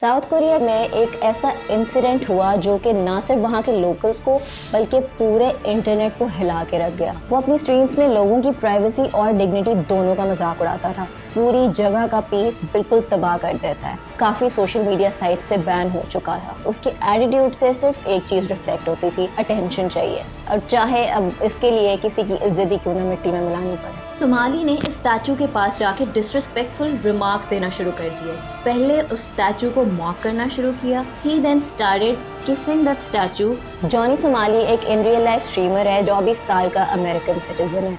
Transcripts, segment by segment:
South Korea में एक ऐसा इंसिडेंट हुआ जो कि ना सिर्फ वहाँ के लोकल्स को बल्कि पूरे इंटरनेट को हिला के रख गया। वो अपनी स्ट्रीम्स में लोगों की प्राइवेसी और डिग्निटी दोनों का मजाक उड़ाता था। पूरी जगह का पीस बिल्कुल तबाह कर देता है। काफ़ी सोशल मीडिया साइट से बैन हो चुका था। उसके एटीट्यूड से सिर्फ एक चीज़ रिफ्लेक्ट होती थी, अटेंशन चाहिए, और चाहे अब इसके लिए किसी की इज्जत ही क्यों ना मिट्टी में मिलानी पड़े। सोमाली ने इस स्टैचू के पास जाके डिसरिस्पेक्टफुल रिमार्क्स देना शुरू कर दिए। पहले उस स्टैचू को मॉक करना शुरू किया। He then started kissing that statue। Johnny Somali एक इन रियल लाइफ स्ट्रीमर है जो 24 साल का अमेरिकन सिटीजन है।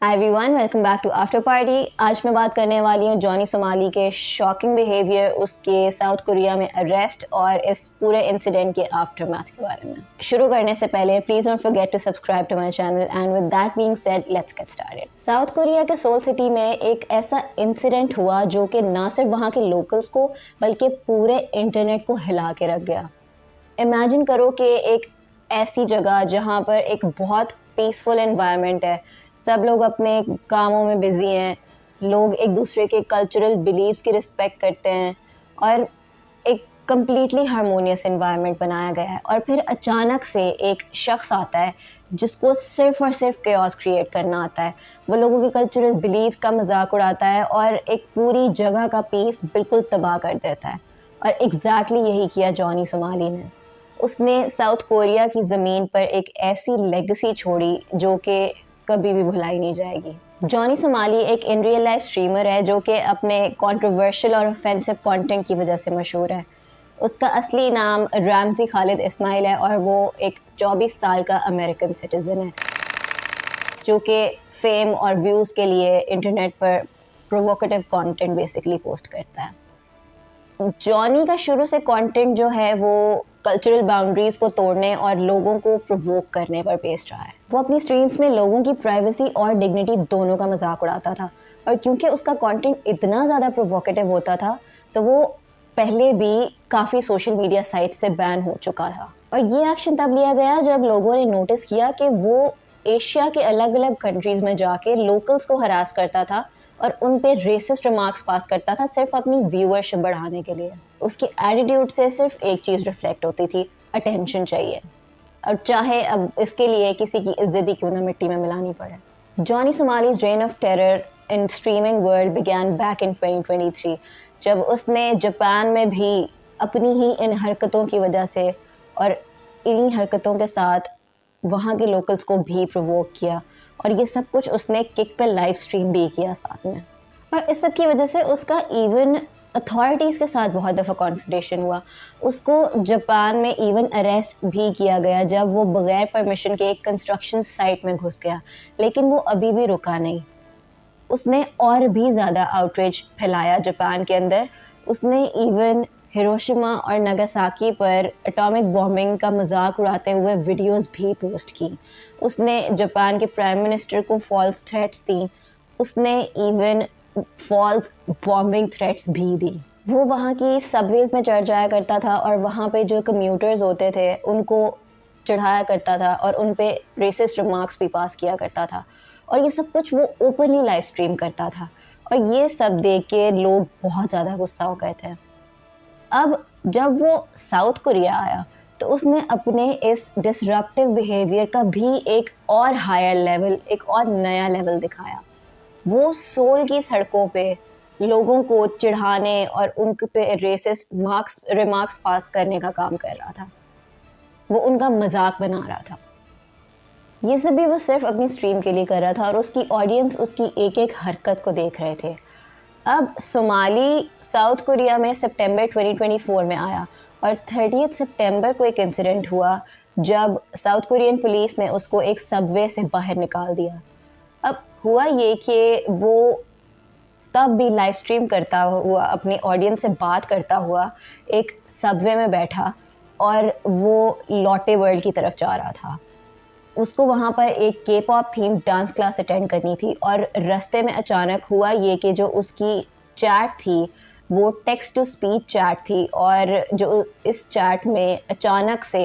Hi everyone, welcome back to after party. आज मैं बात करने वाली हूँ जॉनी सोमाली के शॉकिंग बिहेवियर, उसके साउथ कोरिया में अरेस्ट और इस पूरे इंसिडेंट के आफ्टरमैथ के बारे में। शुरू करने से पहले please don't forget to subscribe to my channel and with that being said let's get started. South Korea के सोल सिटी में एक ऐसा इंसिडेंट हुआ जो कि ना सिर्फ वहाँ के लोकल्स को बल्कि पूरे इंटरनेट को हिला के रख गया। इमेजिन करो कि एक ऐसी जगह जहाँ पर एक बहुत पीसफुल एनवायरनमेंट है, सब लोग अपने कामों में बिजी हैं, लोग एक दूसरे के कल्चरल बिलीव्स की रिस्पेक्ट करते हैं और एक कम्प्लीटली हारमोनियस एनवायरनमेंट बनाया गया है, और फिर अचानक से एक शख्स आता है जिसको सिर्फ और सिर्फ केओस क्रिएट करना आता है। वो लोगों के कल्चरल बिलीव्स का मजाक उड़ाता है और एक पूरी जगह का पीस बिल्कुल तबाह कर देता है। और एग्जैक्टली यही किया जॉनी सोमाली ने। उसने साउथ कोरिया की ज़मीन पर एक ऐसी लेगेसी छोड़ी जो कि कभी भी भुलाई नहीं जाएगी। जॉनी सोमाली एक इन रियल लाइफ स्ट्रीमर है जो कि अपने कंट्रोवर्शियल और ऑफेंसिव कंटेंट की वजह से मशहूर है। उसका असली नाम रैमजी खालिद इस्माइल है और वो एक 24 साल का अमेरिकन सिटीज़न है जो कि फेम और व्यूज़ के लिए इंटरनेट पर प्रोवोकेटिव कंटेंट बेसिकली पोस्ट करता है। जॉनी का शुरू से कंटेंट जो है वो कल्चरल बाउंड्रीज को तोड़ने और लोगों को प्रोवोक करने पर बेस्ड रहा है। वो अपनी स्ट्रीम्स में लोगों की प्राइवेसी और डिग्निटी दोनों का मजाक उड़ाता था, और क्योंकि उसका कंटेंट इतना ज़्यादा प्रोवोकेटिव होता था तो वो पहले भी काफ़ी सोशल मीडिया साइट से बैन हो चुका था। और ये एक्शन तब लिया गया जब लोगों ने नोटिस किया कि वो एशिया के अलग अलग कंट्रीज़ में जाके लोकल्स को हरास करता था और उन पे रेसिस्ट रिमार्क्स पास करता था सिर्फ अपनी व्यूअरशिप बढ़ाने के लिए। उसके एटीट्यूड से सिर्फ एक चीज़ रिफ्लेक्ट होती थी, अटेंशन चाहिए, और चाहे अब इसके लिए किसी की इज्जत ही क्यों ना मिट्टी में मिलानी पड़े। Johnny Somali's reign of terror in streaming world began back in 2023 जब उसने जापान में भी अपनी ही इन हरकतों की वजह से और इन्हीं हरकतों के साथ वहाँ के लोकल्स को भी प्रोवोक किया, और ये सब कुछ उसने किक पे लाइव स्ट्रीम भी किया साथ में। और इस सब की वजह से उसका इवन अथॉरिटीज़ के साथ बहुत दफ़ा कॉन्फ्रंटेशन हुआ। उसको जापान में इवन अरेस्ट भी किया गया जब वो बगैर परमिशन के एक कंस्ट्रक्शन साइट में घुस गया, लेकिन वो अभी भी रुका नहीं। उसने और भी ज़्यादा आउटरीच फैलाया जापान के अंदर। उसने इवन हिरोशिमा और नागासाकी पर एटॉमिक बॉम्बिंग का मजाक उड़ाते हुए वीडियोस भी पोस्ट की। उसने जापान के प्राइम मिनिस्टर को फॉल्स थ्रेट्स दी। उसने इवन फॉल्स बॉम्बिंग थ्रेट्स भी दी। वो वहाँ की सबवेज में चढ़ जाया करता था और वहाँ पे जो कम्यूटर्स होते थे उनको चढ़ाया करता था और उन पे रेसिस्ट रिमार्क्स भी पास किया करता था, और ये सब कुछ वो ओपनली लाइव स्ट्रीम करता था। और ये सब देख के लोग बहुत ज़्यादा गुस्सा हो गए थे। अब जब वो साउथ कोरिया आया तो उसने अपने इस डिसरप्टिव बिहेवियर का भी एक और हायर लेवल, एक और नया लेवल दिखाया। वो सोल की सड़कों पे लोगों को चिढ़ाने और उन पे रेसिस्ट रिमार्क्स पास करने का काम कर रहा था। वो उनका मजाक बना रहा था। ये सब भी वो सिर्फ अपनी स्ट्रीम के लिए कर रहा था और उसकी ऑडियंस उसकी एक एक हरकत को देख रहे थे। अब सोमाली साउथ कोरिया में सितंबर 2024 में आया और 30 सितंबर को एक इंसिडेंट हुआ जब साउथ कोरियन पुलिस ने उसको एक सबवे से बाहर निकाल दिया। अब हुआ ये कि वो तब भी लाइव स्ट्रीम करता हुआ, अपनी ऑडियंस से बात करता हुआ एक सबवे में बैठा और वो लॉटे वर्ल्ड की तरफ जा रहा था। उसको वहाँ पर एक के pop theme dance class attend करनी थी, और रास्ते में अचानक हुआ ये कि जो उसकी चैट थी वो टेक्स्ट टू स्पीच चैट थी, और जो इस चैट में अचानक से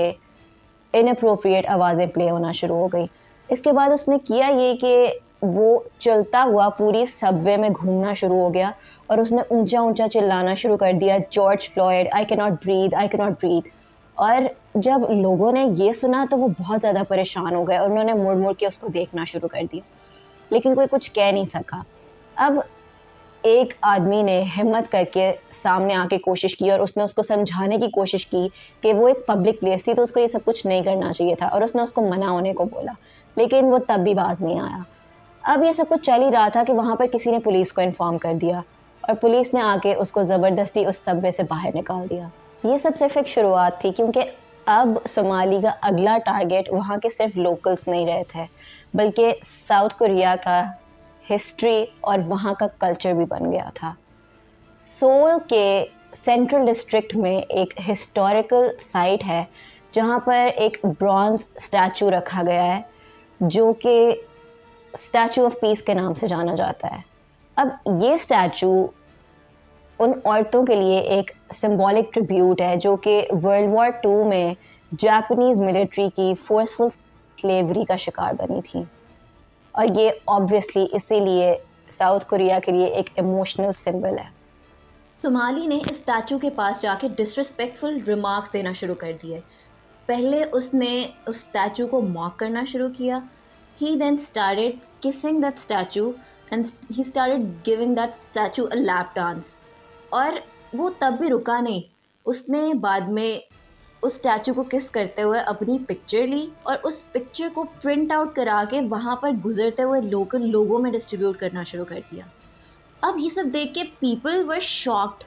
इनअप्रोप्रिएट आवाज़ें प्ले होना शुरू हो गई। इसके बाद उसने किया ये कि वो चलता हुआ पूरी सबवे में घूमना शुरू हो गया और उसने ऊंचा ऊंचा चिल्लाना शुरू कर दिया, George Floyd, I can not breathe, I can not breathe. और जब लोगों ने ये सुना तो वो बहुत ज़्यादा परेशान हो गए और उन्होंने मुड़ मुड़ के उसको देखना शुरू कर दिया, लेकिन कोई कुछ कह नहीं सका। अब एक आदमी ने हिम्मत करके सामने आके कोशिश की और उसने उसको समझाने की कोशिश की कि वो एक पब्लिक प्लेस थी तो उसको ये सब कुछ नहीं करना चाहिए था, और उसने उसको मना होने को बोला, लेकिन वो तब भी बाज नहीं आया। अब ये सब कुछ चल ही रहा था कि वहाँ पर किसी ने पुलिस को इन्फॉर्म कर दिया और पुलिस ने आके उसको ज़बरदस्ती उस सबवे से बाहर निकाल दिया। ये सब सिर्फ एक शुरुआत थी, क्योंकि अब सोमाली का अगला टारगेट वहाँ के सिर्फ लोकल्स नहीं रहे थे, बल्कि साउथ कोरिया का हिस्ट्री और वहाँ का कल्चर भी बन गया था। सोल के सेंट्रल डिस्ट्रिक्ट में एक हिस्टोरिकल साइट है जहाँ पर एक ब्रॉन्ज स्टैचू रखा गया है जो कि स्टैचू ऑफ पीस के नाम से जाना जाता है। अब ये स्टैचू उन औरतों के लिए एक सिंबॉलिक ट्रिब्यूट है जो कि वर्ल्ड वॉर 2 में जापानीज़ मिलिट्री की फोर्सफुल स्लेवरी का शिकार बनी थी, और ये ऑब्वियसली इसीलिए साउथ कोरिया के लिए एक इमोशनल सिंबल है। सोमाली ने इस स्टैचू के पास जाके डिसरिस्पेक्टफुल रिमार्क्स देना शुरू कर दिए। पहले उसने उस स्टैचू को मॉक करना शुरू किया। He then started kissing that statue and he started giving that statue a lap dance. और वो तब भी रुका नहीं, उसने बाद में उस स्टैचू को किस करते हुए अपनी पिक्चर ली और उस पिक्चर को प्रिंट आउट करा के वहाँ पर गुजरते हुए लोकल लोगों में डिस्ट्रीब्यूट करना शुरू कर दिया। अब ये सब देख के पीपल वर शॉक्ड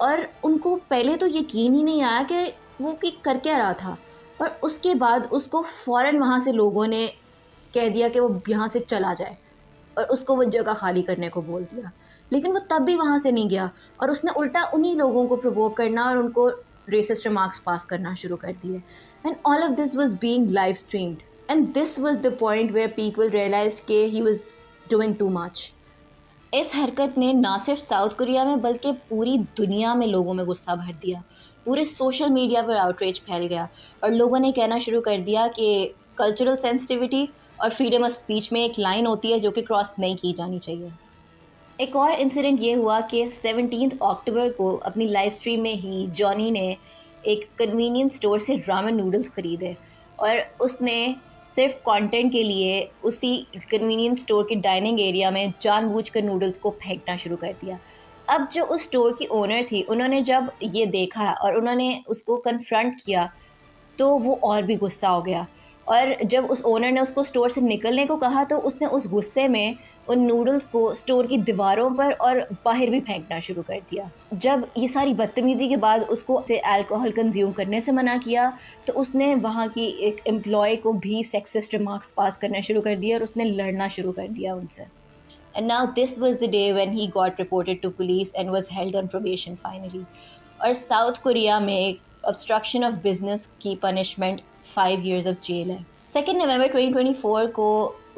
और उनको पहले तो यकीन ही नहीं आया कि वो कि कर क्या रहा था, और उसके बाद उसको फ़ौरन वहाँ से लोगों ने कह दिया कि वो यहाँ से चला जाए और उसको वो जगह खाली करने को बोल दिया। लेकिन वो तब भी वहाँ से नहीं गया और उसने उल्टा उन्हीं लोगों को प्रोवोक करना और उनको रेसिस्ट रिमार्क्स पास करना शुरू कर दिए। And all of this was being live streamed and this was the point where people realised कि he was doing too much. इस हरकत ने ना सिर्फ साउथ कोरिया में बल्कि पूरी दुनिया में लोगों में गुस्सा भर दिया। पूरे सोशल मीडिया पर आउटरीच फैल गया और लोगों ने कहना शुरू कर दिया कि कल्चरल सेंसिटिविटी और फ्रीडम ऑफ स्पीच में एक लाइन होती है जो कि क्रॉस नहीं की जानी चाहिए। एक और इंसिडेंट ये हुआ कि 17 अक्टूबर को अपनी लाइव स्ट्रीम में ही जॉनी ने एक कन्वीनियंस स्टोर से रामेन नूडल्स ख़रीदे और उसने सिर्फ कंटेंट के लिए उसी कन्वीनियंस स्टोर के डाइनिंग एरिया में जानबूझकर नूडल्स को फेंकना शुरू कर दिया। अब जो उस स्टोर की ओनर थी, उन्होंने जब ये देखा और उन्होंने उसको कन्फ्रंट किया तो वो और भी गुस्सा हो गया, और जब उस ओनर ने उसको स्टोर से निकलने को कहा तो उसने उस गुस्से में उन नूडल्स को स्टोर की दीवारों पर और बाहर भी फेंकना शुरू कर दिया। जब ये सारी बदतमीज़ी के बाद उसको से अल्कोहल कंज्यूम करने से मना किया तो उसने वहाँ की एक एम्प्लॉय को भी सेक्सिस्ट रिमार्क्स पास करना शुरू कर दिया और उसने लड़ना शुरू कर दिया उनसे। And now this was the day when he got reported to police and was held on probation finally. और साउथ कोरिया में obstruction of business की punishment 5 years of jail है। 2 नवंबर 2024 को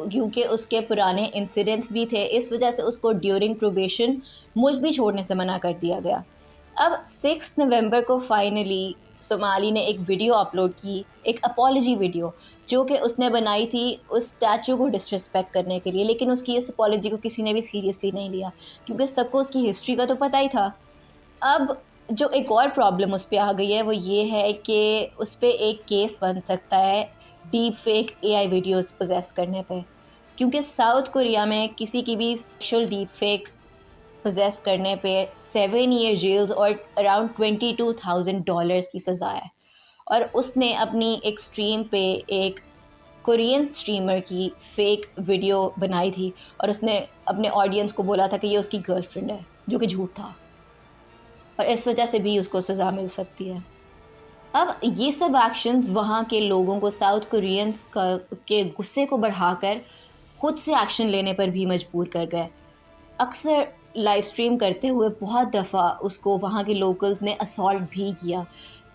क्योंकि उसके पुराने इंसिडेंट्स भी थे, इस वजह से उसको ड्यूरिंग प्रोबेशन मुल्क भी छोड़ने से मना कर दिया गया। अब 6 नवंबर को फाइनली सोमाली ने एक वीडियो अपलोड की, एक अपॉलजी वीडियो जो कि उसने बनाई थी उस स्टैचू को डिसरिस्पेक्ट करने के लिए, लेकिन उसकी इस अपॉलजी को किसी ने भी सीरियसली नहीं लिया क्योंकि सबको उसकी हिस्ट्री का तो पता ही था। अब जो एक और प्रॉब्लम उस पर आ गई है वो ये है कि उस पर एक केस बन सकता है deep fake AI videos poses करने पे, क्योंकि साउथ कोरिया में किसी की भी सेक्शुअल डीप फेक पोजेस करने पे 7 ईयर जेल्स और अराउंड $22,000 की सज़ा है। और उसने अपनी एक स्ट्रीम पे एक कोरियन स्ट्रीमर की फ़ेक वीडियो बनाई थी और उसने अपने ऑडियंस को बोला था कि ये उसकी गर्लफ्रेंड है, जो कि झूठ था, और इस वजह से भी उसको सज़ा मिल सकती है। अब ये सब एक्शंस वहाँ के लोगों को, साउथ कोरियंस के गुस्से को बढ़ाकर ख़ुद से एक्शन लेने पर भी मजबूर कर गए। अक्सर लाइव स्ट्रीम करते हुए बहुत दफ़ा उसको वहाँ के लोकल्स ने असॉल्ट भी किया।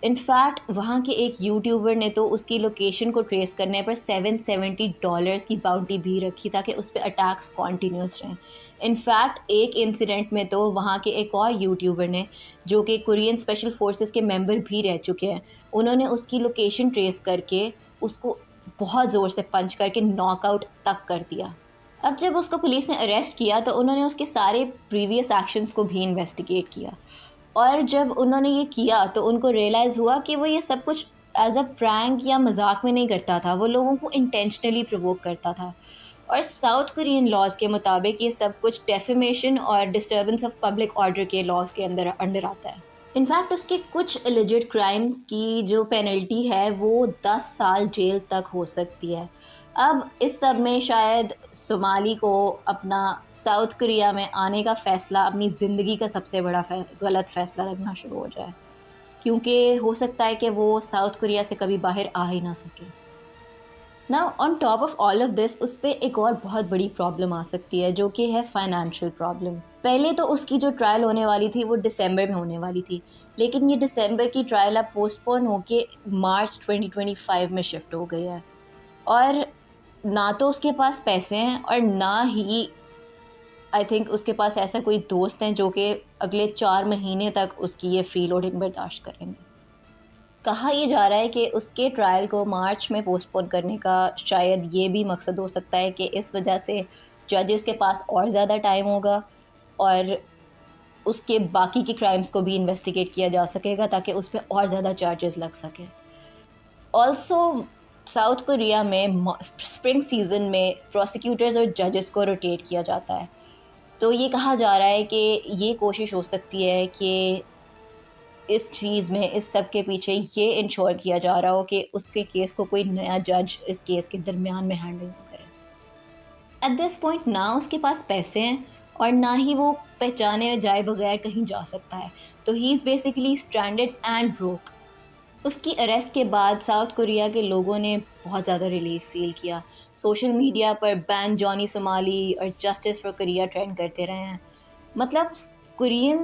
इनफैक्ट वहाँ के एक यूट्यूबर ने तो उसकी लोकेशन को ट्रेस करने पर $770 की बाउंटी भी रखी ताकि उस पर अटैक्स कॉन्टीन्यूस रहें। इनफैक्ट एक इंसिडेंट में तो वहाँ के एक और यूट्यूबर ने, जो कि कोरियन स्पेशल फोर्सेस के मेंबर भी रह चुके हैं, उन्होंने उसकी लोकेशन ट्रेस करके उसको बहुत ज़ोर से पंच करके नॉकआउट तक कर दिया। अब जब उसको पुलिस ने अरेस्ट किया तो उन्होंने उसके सारे प्रीवियस एक्शंस को भी इन्वेस्टिगेट किया, और जब उन्होंने ये किया तो उनको रियलाइज़ हुआ कि वो ये सब कुछ एज अ प्रैंक या मजाक में नहीं करता था, वो लोगों को इंटेंशनली प्रोवोक करता था। और साउथ कोरियन लॉज के मुताबिक ये सब कुछ डेफेमेशन और डिस्टर्बेंस ऑफ पब्लिक ऑर्डर के लॉज के अंदर अंडर आता है। इनफैक्ट उसके कुछ एलिजिड क्राइम्स की जो पेनल्टी है वो 10 साल जेल तक हो सकती है। अब इस सब में शायद सोमाली को अपना साउथ कोरिया में आने का फ़ैसला अपनी ज़िंदगी का सबसे बड़ा गलत फ़ैसला लगना शुरू हो जाए, क्योंकि हो सकता है कि वो साउथ कोरिया से कभी बाहर आ ही ना सके। Now on top of all of this उस पर एक और बहुत बड़ी प्रॉब्लम आ सकती है, जो कि है फाइनेंशियल प्रॉब्लम। पहले तो उसकी जो ट्रायल होने वाली थी वो दिसंबर में होने वाली थी, लेकिन ये दिसंबर की ट्रायल अब पोस्टपोन होके मार्च 2025 में शिफ्ट हो गई है। और ना तो उसके पास पैसे हैं और ना ही आई थिंक उसके पास ऐसा कोई दोस्त हैं जो कि अगले 4 महीने तक उसकी ये फ्री लोडिंग बर्दाश्त करेंगे। कहा यह जा रहा है कि उसके ट्रायल को मार्च में पोस्टपोन करने का शायद ये भी मकसद हो सकता है कि इस वजह से जजेस के पास और ज़्यादा टाइम होगा और उसके बाकी के क्राइम्स को भी इन्वेस्टिगेट किया जा सकेगा ताकि उस पर और ज़्यादा चार्जेस लग सकें। ऑल्सो साउथ कोरिया में स्प्रिंग सीज़न में प्रोसिक्यूटर्स और जजेस को रोटेट किया जाता है, तो ये कहा जा रहा है कि ये कोशिश हो सकती है कि इस चीज़ में इस सब के पीछे ये इंश्योर किया जा रहा हो कि उसके केस को कोई नया जज इस केस के दरमियान में हैंडल ना करे। एट दिस पॉइंट ना उसके पास पैसे हैं और ना ही वो पहचाने जाए बगैर कहीं जा सकता है, तो he is basically stranded and broke. उसकी अरेस्ट के बाद साउथ कोरिया के लोगों ने बहुत ज़्यादा रिलीफ फील किया। सोशल मीडिया पर बैन जॉनी सोमाली और जस्टिस फॉर कोरिया ट्रेंड करते रहे हैं। मतलब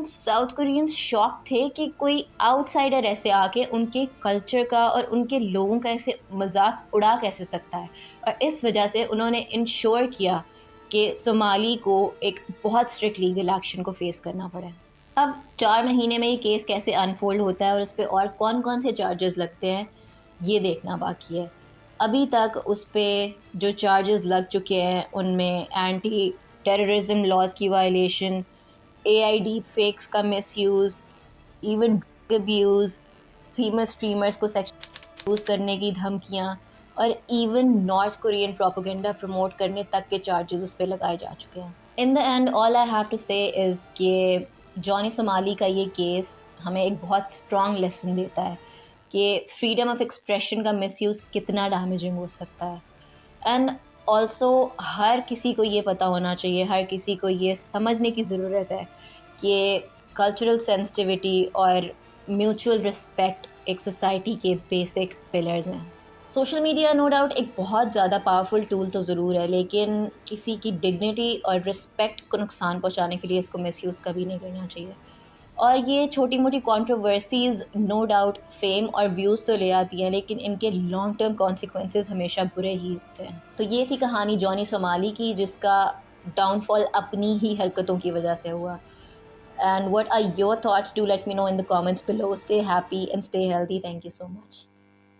साउथ कोरियंस शॉक थे कि कोई आउटसाइडर ऐसे आके उनके कल्चर का और उनके लोगों का ऐसे मजाक उड़ा कैसे सकता है, और इस वजह से उन्होंने इंश्योर किया कि सोमाली को एक बहुत स्ट्रिक्ट लीगल एक्शन को फेस करना पड़ा। अब 4 महीने में ये केस कैसे अनफोल्ड होता है और उस पर और कौन कौन से चार्जेस लगते हैं ये देखना बाकी है। अभी तक उस पर जो चार्जेस लग चुके हैं उनमें एंटी टेररिज्म लॉज की वायलेशन, AI डीप फेक्स का misuse, even abuse, female streamers को सेक्स यूज़ करने की धमकियाँ और even north Korean propaganda promote करने तक के चार्जेस उस पर लगाए जा चुके हैं। In the end all I have to say is कि जॉनी सोमाली का ये केस हमें एक बहुत स्ट्रॉन्ग लेसन देता है कि फ्रीडम ऑफ एक्सप्रेशन का मिसयूज़ कितना डैमेजिंग हो सकता है। एंड ऑल्सो हर किसी को ये पता होना चाहिए, हर किसी को ये समझने की ज़रूरत है कि कल्चरल सेंसिटिविटी और म्यूचुअल रिस्पेक्ट एक सोसाइटी के बेसिक पिलर्स हैं। सोशल मीडिया नो डाउट एक बहुत ज़्यादा पावरफुल टूल तो ज़रूर है, लेकिन किसी की डिग्निटी और रिस्पेक्ट को नुकसान पहुंचाने के लिए इसको मिसयूज़ कभी नहीं करना चाहिए। और ये छोटी मोटी कंट्रोवर्सीज़ नो डाउट फेम और व्यूज़ तो ले आती हैं, लेकिन इनके लॉन्ग टर्म कॉन्सिक्वेंसेस हमेशा बुरे ही होते हैं। तो ये थी कहानी जॉनी सोमाली की, जिसका डाउनफॉल अपनी ही हरकतों की वजह से हुआ। And what are your thoughts? Do let me know in the comments below. Stay happy and stay healthy. Thank you so much.